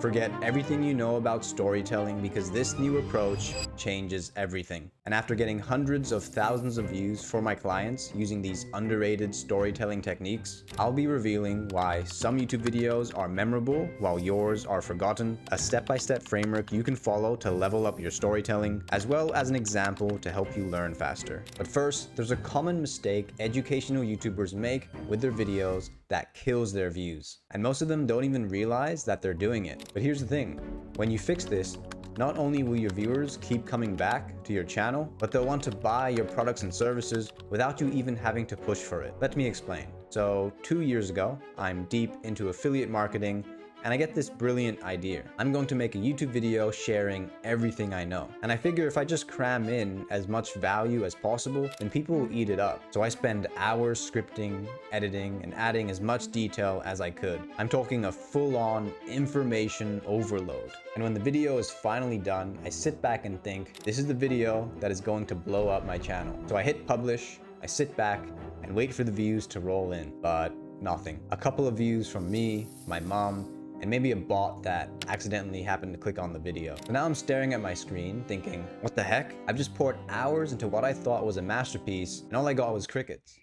Forget everything you know about storytelling because this new approach changes everything. And after getting hundreds of thousands of views for my clients using these underrated storytelling techniques, I'll be revealing why some YouTube videos are memorable while yours are forgotten, a step-by-step framework you can follow to level up your storytelling, as well as an example to help you learn faster. But first, there's a common mistake educational YouTubers make with their videos that kills their views. And most of them don't even realize that they're doing it. But here's the thing, when you fix this, not only will your viewers keep coming back to your channel, but they'll want to buy your products and services without you even having to push for it. Let me explain. So 2 years ago, I'm deep into affiliate marketing and I get this brilliant idea. I'm going to make a YouTube video sharing everything I know. And I figure if I just cram in as much value as possible, then people will eat it up. So I spend hours scripting, editing, and adding as much detail as I could. I'm talking a full-on information overload. And when the video is finally done, I sit back and think, this is the video that is going to blow up my channel. So I hit publish, I sit back, and wait for the views to roll in, but nothing. A couple of views from me, my mom, and maybe a bot that accidentally happened to click on the video. So now I'm staring at my screen thinking, what the heck? I've just poured hours into what I thought was a masterpiece and all I got was crickets.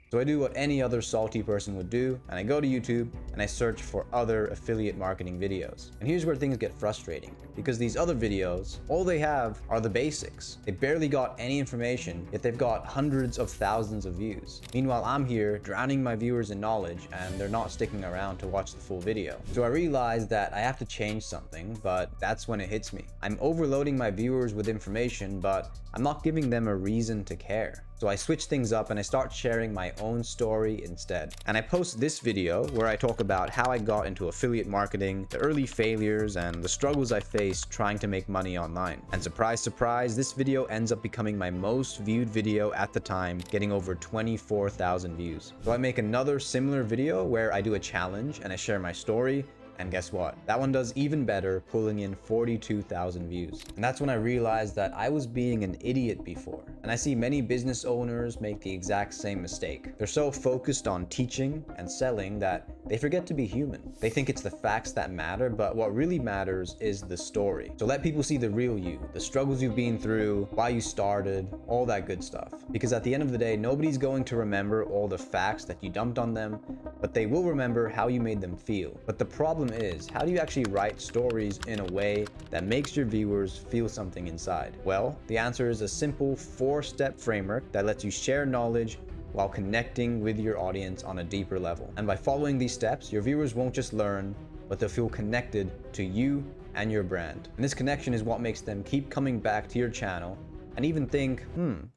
So I do what any other salty person would do, and I go to YouTube and I search for other affiliate marketing videos. And here's where things get frustrating, because these other videos, all they have are the basics. They barely got any information, yet they've got hundreds of thousands of views. Meanwhile, I'm here drowning my viewers in knowledge and they're not sticking around to watch the full video. So I realized that I have to change something, but that's when it hits me. I'm overloading my viewers with information, but I'm not giving them a reason to care. So I switch things up and I start sharing my own story instead. And I post this video where I talk about how I got into affiliate marketing, the early failures, and the struggles I faced trying to make money online. And surprise, surprise, this video ends up becoming my most viewed video at the time, getting over 24,000 views. So I make another similar video where I do a challenge and I share my story. And guess what? That one does even better, pulling in 42,000 views. And that's when I realized that I was being an idiot before. And I see many business owners make the exact same mistake. They're so focused on teaching and selling that they forget to be human. They think it's the facts that matter, but what really matters is the story. So let people see the real you, the struggles you've been through, why you started, all that good stuff. Because at the end of the day, nobody's going to remember all the facts that you dumped on them, but they will remember how you made them feel. But the problem is, how do you actually write stories in a way that makes your viewers feel something inside? Well, the answer is a simple 4-step framework that lets you share knowledge while connecting with your audience on a deeper level. And by following these steps, your viewers won't just learn, but they'll feel connected to you and your brand. And this connection is what makes them keep coming back to your channel and even think,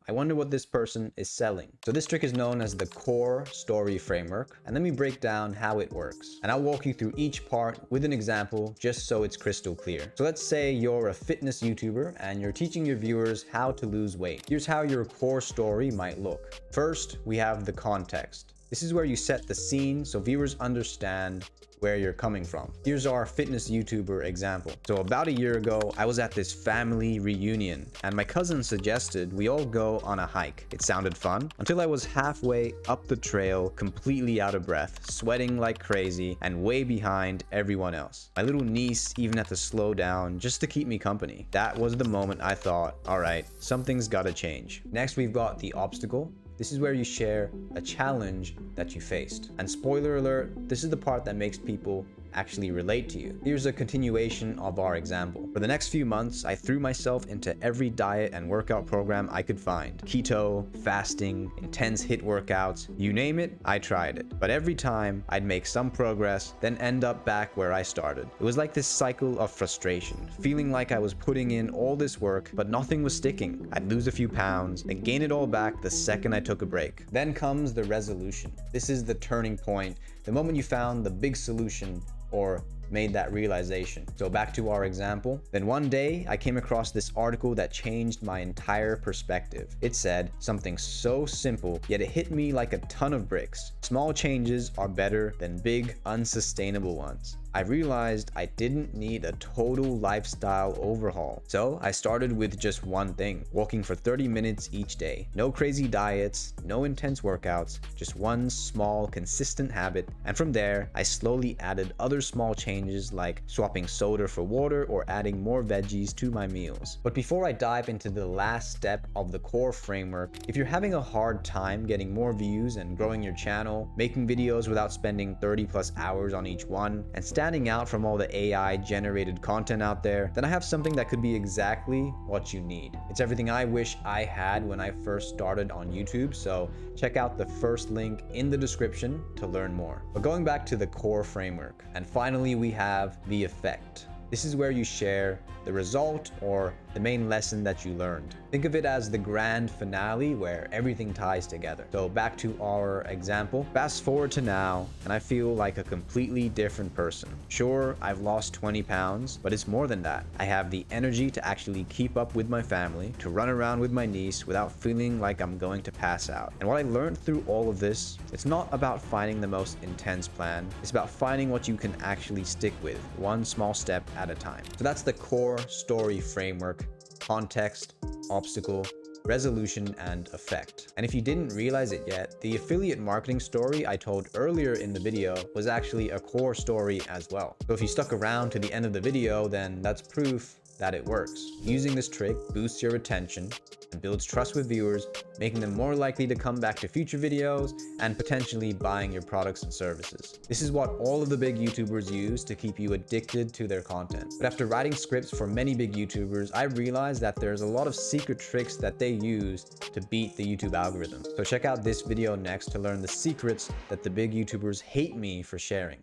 I wonder what this person is selling. So this trick is known as the core story framework. And let me break down how it works. And I'll walk you through each part with an example just so it's crystal clear. So let's say you're a fitness YouTuber and you're teaching your viewers how to lose weight. Here's how your core story might look. First, we have the context. This is where you set the scene so viewers understand where you're coming from. Here's our fitness YouTuber example. So about a year ago, I was at this family reunion and my cousin suggested we all go on a hike. It sounded fun until I was halfway up the trail, completely out of breath, sweating like crazy and way behind everyone else. My little niece even had to slow down just to keep me company. That was the moment I thought, all right, something's gotta change. Next, we've got the obstacle. This is where you share a challenge that you faced. And spoiler alert, this is the part that makes people actually relate to you. Here's a continuation of our example. For the next few months, I threw myself into every diet and workout program I could find. Keto, fasting, intense HIIT workouts, you name it, I tried it. But every time, I'd make some progress, then end up back where I started. It was like this cycle of frustration, feeling like I was putting in all this work, but nothing was sticking. I'd lose a few pounds, then gain it all back the second I took a break. Then comes the resolution. This is the turning point, the moment you found the big solution or made that realization. So back to our example. Then one day I came across this article that changed my entire perspective. It said something so simple, yet it hit me like a ton of bricks. Small changes are better than big, unsustainable ones. I realized I didn't need a total lifestyle overhaul. So I started with just one thing, walking for 30 minutes each day. No crazy diets, no intense workouts, just one small, consistent habit. And from there, I slowly added other small changes like swapping soda for water or adding more veggies to my meals. But before I dive into the last step of the core framework, if you're having a hard time getting more views and growing your channel, making videos without spending 30+ hours on each one, and standing out from all the AI generated content out there, then I have something that could be exactly what you need. It's everything I wish I had when I first started on YouTube, so check out the first link in the description to learn more. But going back to the core framework, and finally we have the effect. This is where you share the result or the main lesson that you learned. Think of it as the grand finale where everything ties together. So back to our example, fast forward to now, and I feel like a completely different person. Sure, I've lost 20 pounds, but it's more than that. I have the energy to actually keep up with my family, to run around with my niece without feeling like I'm going to pass out. And what I learned through all of this, it's not about finding the most intense plan. It's about finding what you can actually stick with, one small step at a time. So that's the core story framework: context, obstacle, resolution, and effect. And if you didn't realize it yet, the affiliate marketing story I told earlier in the video was actually a core story as well. So if you stuck around to the end of the video, then that's proof that it works. Using this trick boosts your retention and builds trust with viewers, making them more likely to come back to future videos and potentially buying your products and services. This is what all of the big YouTubers use to keep you addicted to their content. But after writing scripts for many big YouTubers, I realized that there's a lot of secret tricks that they use to beat the YouTube algorithm. So check out this video next to learn the secrets that the big YouTubers hate me for sharing.